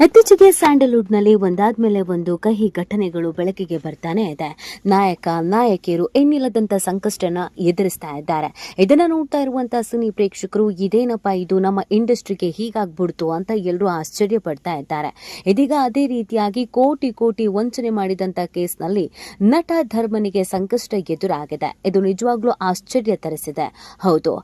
ಇತ್ತೀಚೆಗೆ ಸ್ಯಾಂಡಲ್ವುಡ್ನಲ್ಲಿ ಒಂದಾದ್ಮೇಲೆ ಒಂದು ಕಹಿ ಘಟನೆಗಳು ಬೆಳಕಿಗೆ ಬರ್ತಾನೆ ಇದೆ. ನಾಯಕ ನಾಯಕಿಯರು ಎನ್ನಿಲ್ಲದಂತ ಸಂಕಷ್ಟನ ಎದುರಿಸ್ತಾ ಇದ್ದಾರೆ. ಇದನ್ನ ನೋಡ್ತಾ ಇರುವಂತಹ ಸಿನಿ ಪ್ರೇಕ್ಷಕರು ಇದೇನಪ್ಪ ಇದು ನಮ್ಮ ಇಂಡಸ್ಟ್ರಿಗೆ ಹೀಗಾಗ್ಬಿಡ್ತು ಅಂತ ಎಲ್ಲರೂ ಆಶ್ಚರ್ಯ ಪಡ್ತಾ ಇದ್ದಾರೆ. ಇದೀಗ ಅದೇ ರೀತಿಯಾಗಿ ಕೋಟಿ ಕೋಟಿ ವಂಚನೆ ಮಾಡಿದಂತ ಕೇಸ್ನಲ್ಲಿ ನಟ ಧರ್ಮನಿಗೆ ಸಂಕಷ್ಟ ಎದುರಾಗಿದೆ. ಇದು ನಿಜವಾಗ್ಲೂ ಆಶ್ಚರ್ಯ ತರಿಸಿದೆ. ಹೌದು,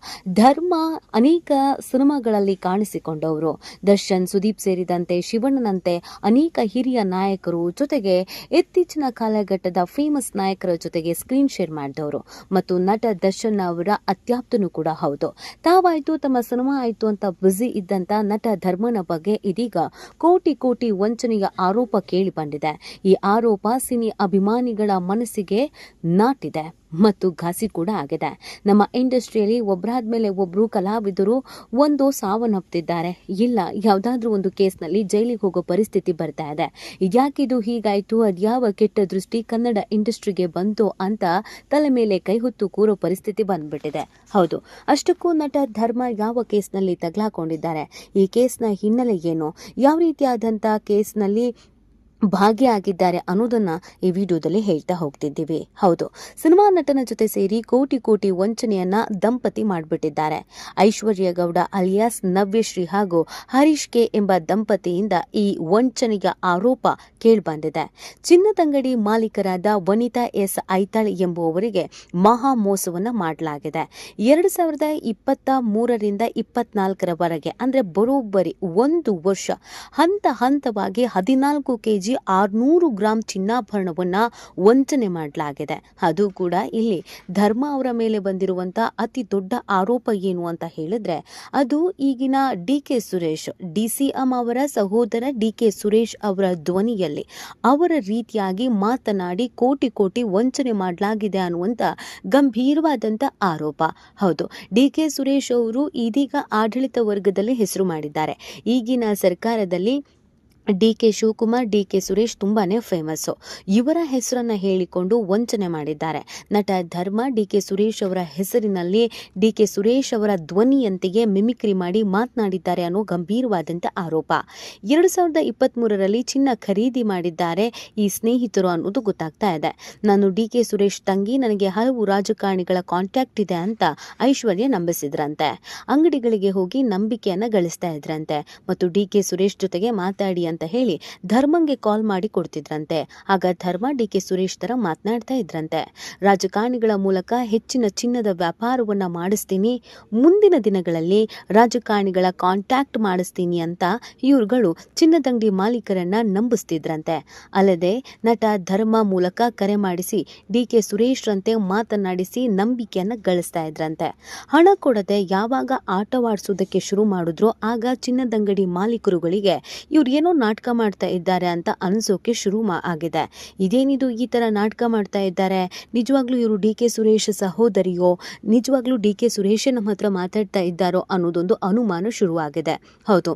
ಧರ್ಮ ಅನೇಕ ಸಿನಿಮಾಗಳಲ್ಲಿ ಕಾಣಿಸಿಕೊಂಡವರು. ದರ್ಶನ್, ಸುದೀಪ್ ಸೇರಿದಂತೆ ಶಿವಣ್ಣನಂತೆ ಅನೇಕ ಹಿರಿಯ ನಾಯಕರು ಜೊತೆಗೆ ಇತ್ತೀಚಿನ ಕಾಲಘಟ್ಟದ ಫೇಮಸ್ ನಾಯಕರ ಜೊತೆಗೆ ಸ್ಕ್ರೀನ್ ಶೇರ್ ಮಾಡಿದವರು ಮತ್ತು ನಟ ದರ್ಶನ್ ಅವರ ಅತ್ಯಾಪ್ತನೂ ಕೂಡ ಹೌದು. ತಾವಾಯ್ತು ತಮ್ಮ ಸಿನಿಮಾ ಆಯ್ತು ಅಂತ ಬ್ಯುಸಿ ಇದ್ದಂತ ನಟ ಧರ್ಮನ ಬಗ್ಗೆ ಇದೀಗ ಕೋಟಿ ಕೋಟಿ ವಂಚನೆಯ ಆರೋಪ ಕೇಳಿ ಬಂದಿದೆ. ಈ ಆರೋಪ ಸಿನಿ ಅಭಿಮಾನಿಗಳ ಮನಸ್ಸಿಗೆ ನಾಟಿದೆ ಮತ್ತು ಘಾಸಿ ಕೂಡ ಆಗಿದೆ. ನಮ್ಮ ಇಂಡಸ್ಟ್ರಿಯಲ್ಲಿ ಒಬ್ಬರಾದ್ಮೇಲೆ ಒಬ್ರು ಕಲಾವಿದರು ಒಂದು ಸಾವನ್ನಪ್ತಿದ್ದಾರೆ, ಇಲ್ಲ ಯಾವುದಾದ್ರೂ ಒಂದು ಕೇಸ್ನಲ್ಲಿ ಜೈಲಿಗೆ ಹೋಗೋ ಪರಿಸ್ಥಿತಿ ಬರ್ತಾ ಇದೆ. ಇದ್ಯಾಕಿದು ಹೀಗಾಯ್ತು, ಅದ್ಯಾವ ಕೆಟ್ಟ ದೃಷ್ಟಿ ಕನ್ನಡ ಇಂಡಸ್ಟ್ರಿಗೆ ಬಂತು ಅಂತ ತಲೆ ಮೇಲೆ ಕೈ ಹೊತ್ತು ಕೂರೋ ಪರಿಸ್ಥಿತಿ ಬಂದ್ಬಿಟ್ಟಿದೆ. ಹೌದು, ಅಷ್ಟಕ್ಕೂ ನಟ ಧರ್ಮ ಯಾವ ಕೇಸ್ನಲ್ಲಿ ತಗ್ಲಾಕೊಂಡಿದ್ದಾರೆ, ಈ ಕೇಸ್ನ ಹಿನ್ನೆಲೆ ಏನು, ಯಾವ ರೀತಿಯಾದಂಥ ಕೇಸ್ನಲ್ಲಿ ಭಾಗಿಯಾಗಿದ್ದಾರೆ ಅನ್ನೋದನ್ನ ಈ ವಿಡಿಯೋದಲ್ಲಿ ಹೇಳ್ತಾ ಹೋಗ್ತಿದ್ದೀವಿ. ಹೌದು, ಸಿನಿಮಾ ನಟನ ಜೊತೆ ಸೇರಿ ಕೋಟಿ ಕೋಟಿ ವಂಚನೆಯನ್ನ ದಂಪತಿ ಮಾಡಿಬಿಟ್ಟಿದ್ದಾರೆ. ಐಶ್ವರ್ಯ ಗೌಡ ಅಲಿಯಾಸ್ ನವ್ಯಶ್ರೀ ಹಾಗೂ ಹರೀಶ್ ಕೆ ಎಂಬ ದಂಪತಿಯಿಂದ ಈ ವಂಚನೆಯ ಆರೋಪ ಕೇಳಿಬಂದಿದೆ. ಚಿನ್ನದಂಗಡಿ ಮಾಲೀಕರಾದ ವನಿತಾ ಎಸ್ ಐತಾಳ್ ಎಂಬುವವರಿಗೆ ಮಹಾ ಮೋಸವನ್ನ ಮಾಡಲಾಗಿದೆ. 2023ರಿಂದ 24ರವರೆಗೆ ಅಂದ್ರೆ ಬರೋಬ್ಬರಿ 1 ವರ್ಷ ಹಂತ ಹಂತವಾಗಿ 14 kg 600 ಗ್ರಾಂ ಚಿನ್ನಾಭರಣವನ್ನ ವಂಚನೆ ಮಾಡಲಾಗಿದೆ. ಅದು ಕೂಡ ಇಲ್ಲಿ ಧರ್ಮ ಅವರ ಮೇಲೆ ಬಂದಿರುವಂತಹ ಅತಿ ದೊಡ್ಡ ಆರೋಪ ಏನು ಅಂತ ಹೇಳಿದ್ರೆ, ಅದು ಈಗಿನ ಡಿ.ಕೆ. ಸುರೇಶ್, DCM ಅವರ ಸಹೋದರ ಡಿ.ಕೆ. ಸುರೇಶ್ ಅವರ ಧ್ವನಿಯಲ್ಲಿ ಅವರ ರೀತಿಯಾಗಿ ಮಾತನಾಡಿ ಕೋಟಿ ಕೋಟಿ ವಂಚನೆ ಮಾಡಲಾಗಿದೆ ಅನ್ನುವಂತ ಗಂಭೀರವಾದಂತ ಆರೋಪ. ಹೌದು, ಡಿ.ಕೆ. ಸುರೇಶ್ ಅವರು ಇದೀಗ ಆಡಳಿತ ವರ್ಗದಲ್ಲಿ ಹೆಸರು ಮಾಡಿದ್ದಾರೆ. ಈಗಿನ ಸರ್ಕಾರದಲ್ಲಿ ಡಿ.ಕೆ. ಶಿವಕುಮಾರ್, ಡಿ.ಕೆ. ಸುರೇಶ್ ತುಂಬಾನೇ ಫೇಮಸ್. ಇವರ ಹೆಸರನ್ನ ಹೇಳಿಕೊಂಡು ವಂಚನೆ ಮಾಡಿದ್ದಾರೆ. ನಟ ಧರ್ಮ ಡಿ.ಕೆ. ಸುರೇಶ್ ಅವರ ಹೆಸರಿನಲ್ಲಿ ಡಿ.ಕೆ. ಸುರೇಶ್ ಅವರ ಧ್ವನಿಯಂತೆಯೇ ಮಿಮಿಕ್ರಿ ಮಾಡಿ ಮಾತನಾಡಿದ್ದಾರೆ ಅನ್ನೋ ಗಂಭೀರವಾದಂಥ ಆರೋಪ. 2023ರಲ್ಲಿ ಚಿನ್ನ ಖರೀದಿ ಮಾಡಿದ್ದಾರೆ ಈ ಸ್ನೇಹಿತರು ಅನ್ನೋದು ಗೊತ್ತಾಗ್ತಾ ಇದೆ. ನಾನು ಡಿ.ಕೆ. ಸುರೇಶ್ ತಂಗಿ, ನನಗೆ ಹಲವು ರಾಜಕಾರಣಿಗಳ ಕಾಂಟ್ಯಾಕ್ಟ್ ಇದೆ ಅಂತ ಐಶ್ವರ್ಯ ನಂಬಿಸಿದ್ರಂತೆ. ಅಂಗಡಿಗಳಿಗೆ ಹೋಗಿ ನಂಬಿಕೆಯನ್ನ ಗಳಿಸ್ತಾ ಇದ್ರಂತೆ ಮತ್ತು ಡಿ.ಕೆ. ಸುರೇಶ್ ಜೊತೆಗೆ ಮಾತಾಡಿ ಅಂತ ಹೇಳಿ ಧರ್ಮಂಗೆ ಕಾಲ್ ಮಾಡಿ ಕೊಡ್ತಿದ್ರಂತೆ. ಆಗ ಧರ್ಮ ಡಿ.ಕೆ. ಸುರೇಶ್ ತರ ಮಾತನಾಡ್ತಾ ಇದ್ರಂತೆ. ರಾಜಕಾರಣಿಗಳ ಮೂಲಕ ಹೆಚ್ಚಿನ ಚಿನ್ನದ ವ್ಯಾಪಾರವನ್ನ ಮಾಡಿಸ್ತೀನಿ, ಮುಂದಿನ ದಿನಗಳಲ್ಲಿ ರಾಜಕಾರಣಿಗಳ ಕಾಂಟ್ಯಾಕ್ಟ್ ಮಾಡಿಸ್ತೀನಿ ಅಂತ ಇವ್ರುಗಳು ಚಿನ್ನದಂಗಡಿ ಮಾಲೀಕರನ್ನ ನಂಬಿಸ್ತಿದ್ರಂತೆ. ಅಲ್ಲದೆ ನಟ ಧರ್ಮ ಮೂಲಕ ಕರೆ ಮಾಡಿಸಿ ಡಿ.ಕೆ. ಸುರೇಶ್ ರಂತೆ ಮಾತನಾಡಿಸಿ ನಂಬಿಕೆಯನ್ನ ಗಳಿಸ್ತಾ ಇದ್ರಂತೆ. ಹಣ ಕೊಡದೆ ಯಾವಾಗ ಆಟವಾಡಿಸೋದಕ್ಕೆ ಶುರು ಮಾಡಿದ್ರು ಆಗ ಚಿನ್ನದಂಗಡಿ ಮಾಲೀಕರುಗಳಿಗೆ ಇವ್ರು ಏನೋ ನಾಟಕ ಮಾಡ್ತಾ ಇದ್ದಾರೆ ಅಂತ ಅನ್ಸೋಕೆ ಶುರು ಆಗಿದೆ. ಇದೇನಿದು ಈ ತರ ನಾಟಕ ಮಾಡ್ತಾ ಇದ್ದಾರೆ, ನಿಜವಾಗ್ಲೂ ಇವರು ಡಿ.ಕೆ. ಸುರೇಶ್ ಸಹೋದರಿಯೋ, ನಿಜವಾಗ್ಲೂ ಡಿ.ಕೆ. ಸುರೇಶ್ ನಮ್ಮ ಹತ್ರ ಮಾತಾಡ್ತಾ ಇದ್ದಾರೋ ಅನ್ನೋದೊಂದು ಅನುಮಾನ ಶುರುವಾಗಿದೆ. ಹೌದು,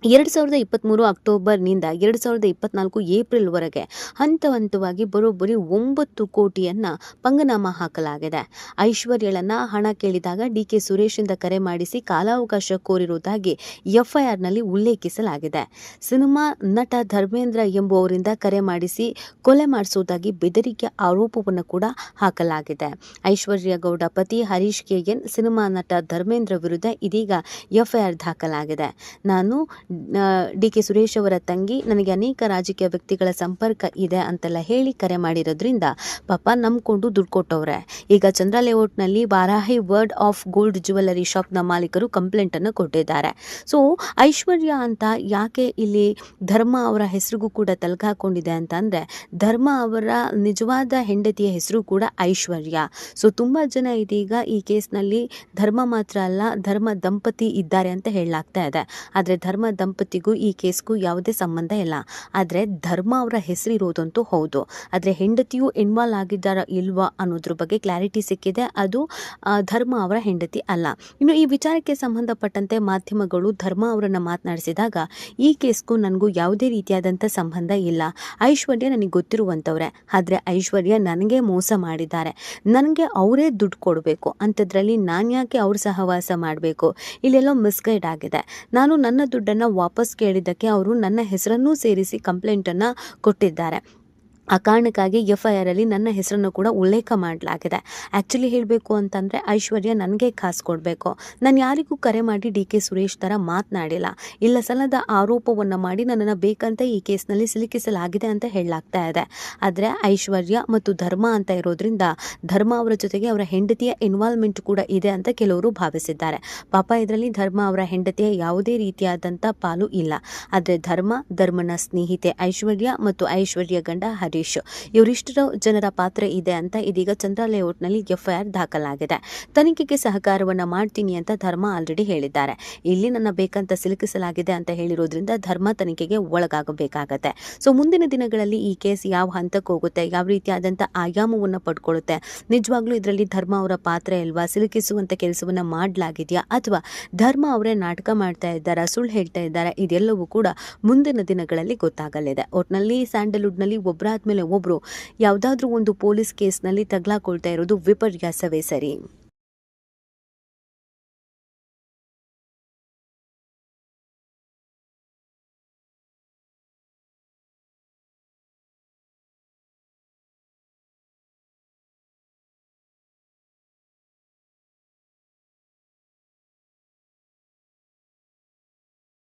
2023 ಅಕ್ಟೋಬರ್ನಿಂದ 2024 ಏಪ್ರಿಲ್ವರೆಗೆ ಹಂತ ಹಂತವಾಗಿ ಬರೋಬ್ಬರಿ 9 ಕೋಟಿಯನ್ನ ಪಂಗನಾಮ ಹಾಕಲಾಗಿದೆ. ಐಶ್ವರ್ಯಳನ್ನ ಹಣ ಕೇಳಿದಾಗ ಡಿ.ಕೆ. ಸುರೇಶಿಂದ ಕರೆ ಮಾಡಿಸಿ ಕಾಲಾವಕಾಶ ಕೋರಿರುವುದಾಗಿ ಎಫ್ಐಆರ್ನಲ್ಲಿ ಉಲ್ಲೇಖಿಸಲಾಗಿದೆ. ಸಿನಿಮಾ ನಟ ಧರ್ಮೇಂದ್ರ ಎಂಬುವರಿಂದ ಕರೆ ಮಾಡಿಸಿ ಕೊಲೆ ಮಾಡಿಸುವುದಾಗಿ ಬೆದರಿಕೆ ಆರೋಪವನ್ನು ಕೂಡ ಹಾಕಲಾಗಿದೆ. ಐಶ್ವರ್ಯ ಗೌಡ ಪತಿ ಹರೀಶ್ ಕೆ.ಎನ್, ಸಿನಿಮಾ ನಟ ಧರ್ಮೇಂದ್ರ ವಿರುದ್ಧ ಇದೀಗ ಎಫ್ಐಆರ್ ದಾಖಲಾಗಿದೆ. ನಾನು ಡಿ.ಕೆ. ಸುರೇಶ್ ಅವರ ತಂಗಿ, ನನಗೆ ಅನೇಕ ರಾಜಕೀಯ ವ್ಯಕ್ತಿಗಳ ಸಂಪರ್ಕ ಇದೆ ಅಂತೆಲ್ಲ ಹೇಳಿ ಕರೆ ಮಾಡಿರೋದ್ರಿಂದ ಪಾಪ ನಂಬ್ಕೊಂಡು ದುಡ್ಡು ಕೊಟ್ಟವ್ರೆ. ಈಗ ಚಂದ್ರ ಲೇಔಟ್ನಲ್ಲಿ Varahi world of gold jewellery ಶಾಪ್ನ ಮಾಲೀಕರು ಕಂಪ್ಲೇಂಟ್ ಅನ್ನು ಕೊಟ್ಟಿದ್ದಾರೆ. ಸೊ ಐಶ್ವರ್ಯ ಅಂತ ಯಾಕೆ ಇಲ್ಲಿ ಧರ್ಮ ಅವರ ಹೆಸರಿಗೂ ಕೂಡ ತಲೆಗಾಕೊಂಡಿದೆ ಅಂತ ಅಂದ್ರೆ, ಧರ್ಮ ಅವರ ನಿಜವಾದ ಹೆಂಡತಿಯ ಹೆಸರು ಕೂಡ ಐಶ್ವರ್ಯ. ಸೊ ತುಂಬಾ ಜನ ಇದೀಗ ಈ ಕೇಸ್ನಲ್ಲಿ ಧರ್ಮ ಮಾತ್ರ ಅಲ್ಲ, ಧರ್ಮ ದಂಪತಿ ಇದ್ದಾರೆ ಅಂತ ಹೇಳಲಾಗ್ತಾ ಇದೆ. ಆದ್ರೆ ಧರ್ಮ ದಂಪತಿಗೂ ಈ ಕೇಸ್ಗೂ ಯಾವುದೇ ಸಂಬಂಧ ಇಲ್ಲ. ಆದ್ರೆ ಧರ್ಮ ಅವರ ಹೆಸರಿರೋದಂತೂ ಹೌದು, ಆದ್ರೆ ಹೆಂಡತಿಯು ಇನ್ವಾಲ್ವ್ ಆಗಿದ್ದಾರಾ ಇಲ್ವಾ ಅನ್ನೋದ್ರ ಬಗ್ಗೆ ಕ್ಲಾರಿಟಿ ಸಿಕ್ಕಿದೆ. ಅದು ಧರ್ಮ ಅವರ ಹೆಂಡತಿ ಅಲ್ಲ. ಇನ್ನು ಈ ವಿಚಾರಕ್ಕೆ ಸಂಬಂಧಪಟ್ಟಂತೆ ಮಾಧ್ಯಮಗಳು ಧರ್ಮ ಅವರನ್ನ ಮಾತನಾಡಿಸಿದಾಗ, ಈ ಕೇಸ್ಗೂ ನನಗೂ ಯಾವುದೇ ರೀತಿಯಾದಂಥ ಸಂಬಂಧ ಇಲ್ಲ, ಐಶ್ವರ್ಯ ನನಗೆ ಗೊತ್ತಿರುವಂಥವ್ರೆ, ಆದ್ರೆ ಐಶ್ವರ್ಯ ನನಗೆ ಮೋಸ ಮಾಡಿದ್ದಾರೆ, ನನಗೆ ಅವರೇ ದುಡ್ಡು ಕೊಡಬೇಕು, ಅಂಥದ್ರಲ್ಲಿ ನಾನು ಯಾಕೆ ಅವ್ರ ಸಹವಾಸ ಮಾಡಬೇಕು, ಇಲ್ಲೆಲ್ಲೋ ಮಿಸ್ಗೈಡ್ ಆಗಿದೆ, ನಾನು ನನ್ನ ದುಡ್ಡನ್ನು ವಾಪಸ್ ಕೇಳಿದ್ದಕ್ಕೆ ಅವರು ನನ್ನ ಹೆಸರನ್ನೂ ಸೇರಿಸಿ ಕಂಪ್ಲೇಂಟನ್ನು ಕೊಟ್ಟಿದ್ದಾರೆ. ಆ ಕಾರಣಕ್ಕಾಗಿ FIR ಅಲ್ಲಿ ನನ್ನ ಹೆಸರನ್ನು ಕೂಡ ಉಲ್ಲೇಖ ಮಾಡಲಾಗಿದೆ. ಆ್ಯಕ್ಚುಲಿ ಹೇಳಬೇಕು ಅಂತಂದರೆ ಐಶ್ವರ್ಯ ನನಗೆ ಕಾಸು ಕೊಡಬೇಕು, ನಾನು ಯಾರಿಗೂ ಕರೆ ಮಾಡಿ DK ಸುರೇಶ್ ಥರ ಮಾತನಾಡಿಲ್ಲ, ಇಲ್ಲ ಸಲ್ಲದ ಆರೋಪವನ್ನು ಮಾಡಿ ನನ್ನನ್ನು ಬೇಕಂತ ಈ ಕೇಸ್ನಲ್ಲಿ ಸಿಲುಕಿಸಲಾಗಿದೆ ಅಂತ ಹೇಳಲಾಗ್ತಾ ಇದೆ. ಆದರೆ ಐಶ್ವರ್ಯ ಮತ್ತು ಧರ್ಮ ಅಂತ ಇರೋದ್ರಿಂದ ಧರ್ಮ ಅವರ ಜೊತೆಗೆ ಅವರ ಹೆಂಡತಿಯ ಇನ್ವಾಲ್ವ್ಮೆಂಟ್ ಕೂಡ ಇದೆ ಅಂತ ಕೆಲವರು ಭಾವಿಸಿದ್ದಾರೆ. ಪಾಪ ಇದರಲ್ಲಿ ಧರ್ಮ ಅವರ ಹೆಂಡತಿಯ ಯಾವುದೇ ರೀತಿಯಾದಂಥ ಪಾಲು ಇಲ್ಲ. ಆದರೆ ಧರ್ಮನ ಸ್ನೇಹಿತೆ ಐಶ್ವರ್ಯ ಮತ್ತು ಐಶ್ವರ್ಯ ಗಂಡ ಹರೀಶ್ ಇವರಿಷ್ಟರ ಜನರ ಪಾತ್ರ ಇದೆ ಅಂತ ಇದೀಗ ಚಂದ್ರ ಲೇಔಟ್ನಲ್ಲಿ FIR ದಾಖಲಾಗಿದೆ. ತನಿಖೆಗೆ ಸಹಕಾರವನ್ನ ಮಾಡ್ತೀನಿ ಅಂತ ಧರ್ಮ ಆಲ್ರೆಡಿ ಹೇಳಿದ್ದಾರೆ. ಇಲ್ಲಿ ನನ್ನ ಬೇಕಂತ ಸಿಲುಕಿಸಲಾಗಿದೆ ಅಂತ ಹೇಳಿರೋದ್ರಿಂದ ಧರ್ಮ ತನಿಖೆಗೆ ಒಳಗಾಗಬೇಕಾಗತ್ತೆ. ಸೊ ಮುಂದಿನ ದಿನಗಳಲ್ಲಿ ಈ ಕೇಸ್ ಯಾವ ಹಂತಕ್ಕೆ ಹೋಗುತ್ತೆ, ಯಾವ ರೀತಿಯಾದಂಥ ಆಯಾಮವನ್ನು ಪಡ್ಕೊಳ್ಳುತ್ತೆ, ನಿಜವಾಗ್ಲೂ ಇದರಲ್ಲಿ ಧರ್ಮ ಅವರ ಪಾತ್ರ ಇಲ್ವಾ, ಸಿಲುಕಿಸುವಂಥ ಕೆಲಸವನ್ನ ಮಾಡಲಾಗಿದೆಯಾ ಅಥವಾ ಧರ್ಮ ಅವರೇ ನಾಟಕ ಮಾಡ್ತಾ ಇದ್ದಾರಾ, ಸುಳ್ಳು ಹೇಳ್ತಾ ಇದ್ದಾರಾ, ಇದೆಲ್ಲವೂ ಕೂಡ ಮುಂದಿನ ದಿನಗಳಲ್ಲಿ ಗೊತ್ತಾಗಲಿದೆ. ಒಟ್ನಲ್ಲಿ ಸ್ಯಾಂಡಲ್ವುಡ್ನಲ್ಲಿ ಒಬ್ಬರಾದ್ಮೇಲೆ ಒಬ್ಬರು ಯಾವುದಾದ್ರೂ ಒಂದು ಪೊಲೀಸ್ ಕೇಸ್ನಲ್ಲಿ ತಗ್ಲಾಕೊಳ್ತಾ ಇರೋದು ವಿಪರ್ಯಾಸವೇ ಸರಿ.